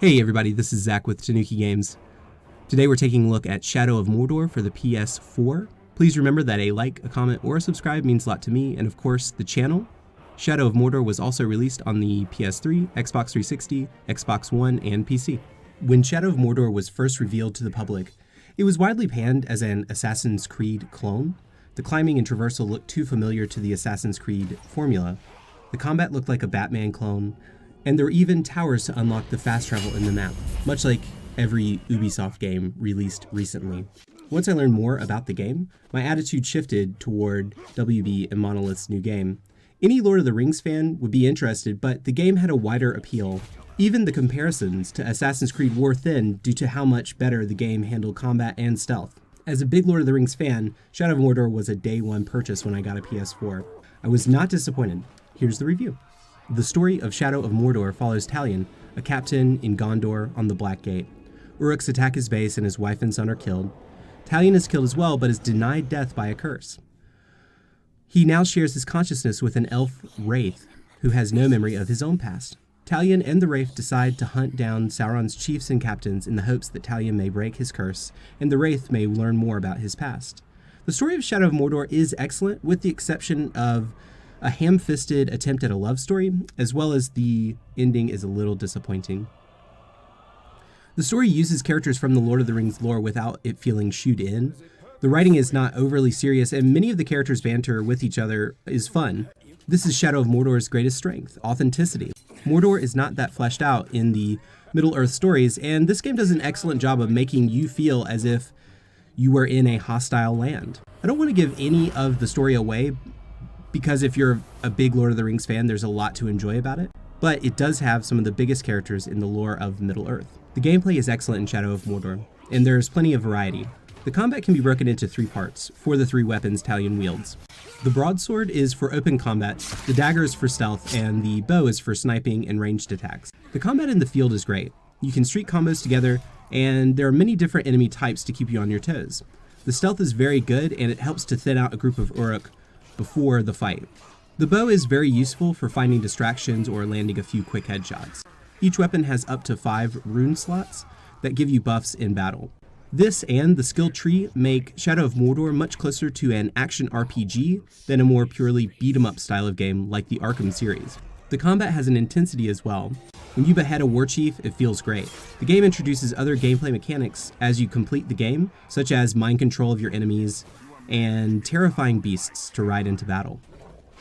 Hey everybody, this is Zach with Tanuki Games. Today we're taking a look at Shadow of Mordor for the PS4. Please remember that a like, a comment, or a subscribe means a lot to me and of course the channel. Shadow of Mordor was also released on the PS3, Xbox 360, Xbox One, and PC. When Shadow of Mordor was first revealed to the public, it was widely panned as an Assassin's Creed clone. The climbing and traversal looked too familiar to the Assassin's Creed formula. The combat looked like a Batman clone, and there were even towers to unlock the fast travel in the map, much like every Ubisoft game released recently. Once I learned more about the game, my attitude shifted toward WB and Monolith's new game. Any Lord of the Rings fan would be interested, but the game had a wider appeal. Even the comparisons to Assassin's Creed wore thin due to how much better the game handled combat and stealth. As a big Lord of the Rings fan, Shadow of Mordor was a day one purchase when I got a PS4. I was not disappointed. Here's the review. The story of Shadow of Mordor follows Talion, a captain in Gondor on the Black Gate. Uruks attack his base and his wife and son are killed. Talion is killed as well, but is denied death by a curse. He now shares his consciousness with an elf wraith who has no memory of his own past. Talion and the wraith decide to hunt down Sauron's chiefs and captains in the hopes that Talion may break his curse and the wraith may learn more about his past. The story of Shadow of Mordor is excellent, with the exception of a ham-fisted attempt at a love story, as well as the ending is a little disappointing. The story uses characters from the Lord of the Rings lore without it feeling shoed in. The writing is not overly serious, and many of the characters' banter with each other is fun. This is Shadow of Mordor's greatest strength, authenticity. Mordor is not that fleshed out in the Middle-earth stories, and this game does an excellent job of making you feel as if you were in a hostile land. I don't want to give any of the story away, because if you're a big Lord of the Rings fan, there's a lot to enjoy about it, but it does have some of the biggest characters in the lore of Middle-earth. The gameplay is excellent in Shadow of Mordor, and there's plenty of variety. The combat can be broken into three parts, for the three weapons Talion wields. The broadsword is for open combat, the dagger is for stealth, and the bow is for sniping and ranged attacks. The combat in the field is great. You can streak combos together, and there are many different enemy types to keep you on your toes. The stealth is very good, and it helps to thin out a group of Uruk before the fight. The bow is very useful for finding distractions or landing a few quick headshots. Each weapon has up to 5 rune slots that give you buffs in battle. This and the skill tree make Shadow of Mordor much closer to an action RPG than a more purely beat-em-up style of game like the Arkham series. The combat has an intensity as well. When you behead a war chief, it feels great. The game introduces other gameplay mechanics as you complete the game, such as mind control of your enemies and terrifying beasts to ride into battle.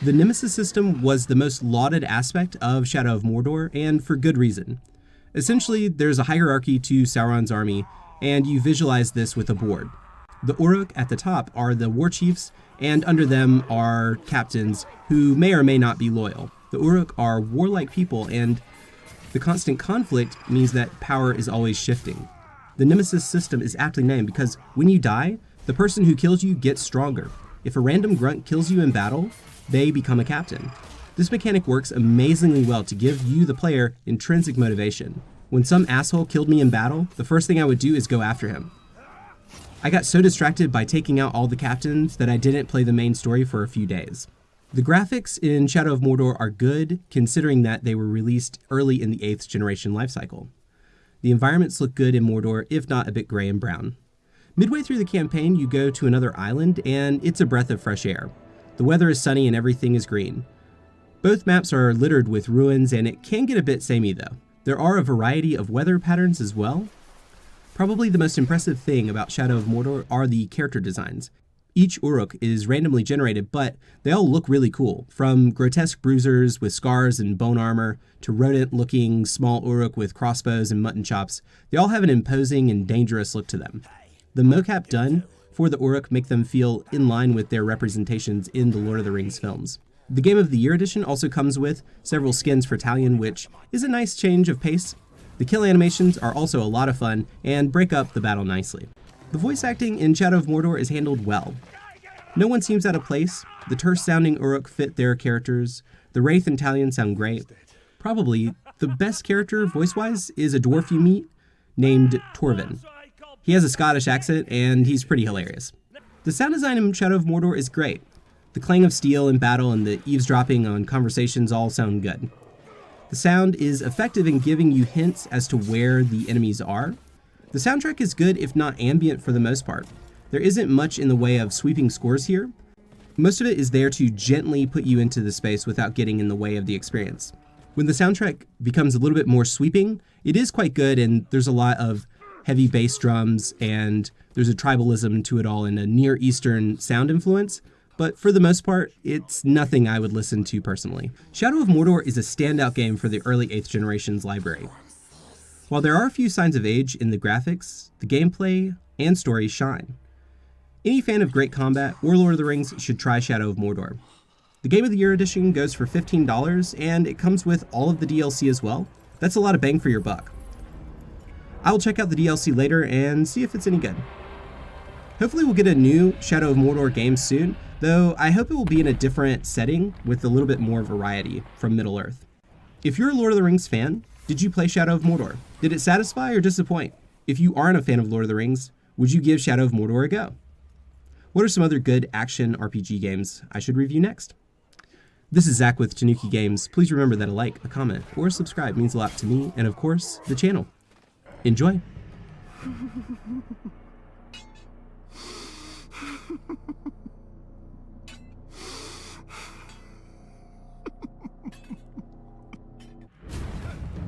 The Nemesis system was the most lauded aspect of Shadow of Mordor, and for good reason. Essentially, there's a hierarchy to Sauron's army, and you visualize this with a board. The Uruk at the top are the war chiefs, and under them are captains who may or may not be loyal. The Uruk are warlike people, and the constant conflict means that power is always shifting. The Nemesis system is aptly named because when you die, the person who kills you gets stronger. If a random grunt kills you in battle, they become a captain. This mechanic works amazingly well to give you, the player, intrinsic motivation. When some asshole killed me in battle, the first thing I would do is go after him. I got so distracted by taking out all the captains that I didn't play the main story for a few days. The graphics in Shadow of Mordor are good, considering that they were released early in the 8th generation lifecycle. The environments look good in Mordor, if not a bit gray and brown. Midway through the campaign, you go to another island, and it's a breath of fresh air. The weather is sunny and everything is green. Both maps are littered with ruins, and it can get a bit samey though. There are a variety of weather patterns as well. Probably the most impressive thing about Shadow of Mordor are the character designs. Each Uruk is randomly generated, but they all look really cool. From grotesque bruisers with scars and bone armor, to rodent-looking small Uruk with crossbows and mutton chops, they all have an imposing and dangerous look to them. The mocap done for the Uruk make them feel in line with their representations in the Lord of the Rings films. The Game of the Year edition also comes with several skins for Talion, which is a nice change of pace. The kill animations are also a lot of fun and break up the battle nicely. The voice acting in Shadow of Mordor is handled well. No one seems out of place. The terse-sounding Uruk fit their characters. The Wraith and Talion sound great. Probably the best character voice-wise is a dwarf you meet named Torvin. He has a Scottish accent, and he's pretty hilarious. The sound design in Shadow of Mordor is great. The clang of steel in battle and the eavesdropping on conversations all sound good. The sound is effective in giving you hints as to where the enemies are. The soundtrack is good, if not ambient, for the most part. There isn't much in the way of sweeping scores here. Most of it is there to gently put you into the space without getting in the way of the experience. When the soundtrack becomes a little bit more sweeping, it is quite good, and there's a lot of heavy bass drums, and there's a tribalism to it all and a Near Eastern sound influence. But for the most part, it's nothing I would listen to personally. Shadow of Mordor is a standout game for the early 8th generation's library. While there are a few signs of age in the graphics, the gameplay and story shine. Any fan of great combat or Lord of the Rings should try Shadow of Mordor. The Game of the Year edition goes for $15, and it comes with all of the DLC as well. That's a lot of bang for your buck. I will check out the DLC later and see if it's any good. Hopefully we'll get a new Shadow of Mordor game soon, though I hope it will be in a different setting with a little bit more variety from Middle-earth. If you're a Lord of the Rings fan, did you play Shadow of Mordor? Did it satisfy or disappoint? If you aren't a fan of Lord of the Rings, would you give Shadow of Mordor a go? What are some other good action RPG games I should review next? This is Zach with Tanuki Games. Please remember that a like, a comment, or a subscribe means a lot to me and, of course, the channel. Enjoy!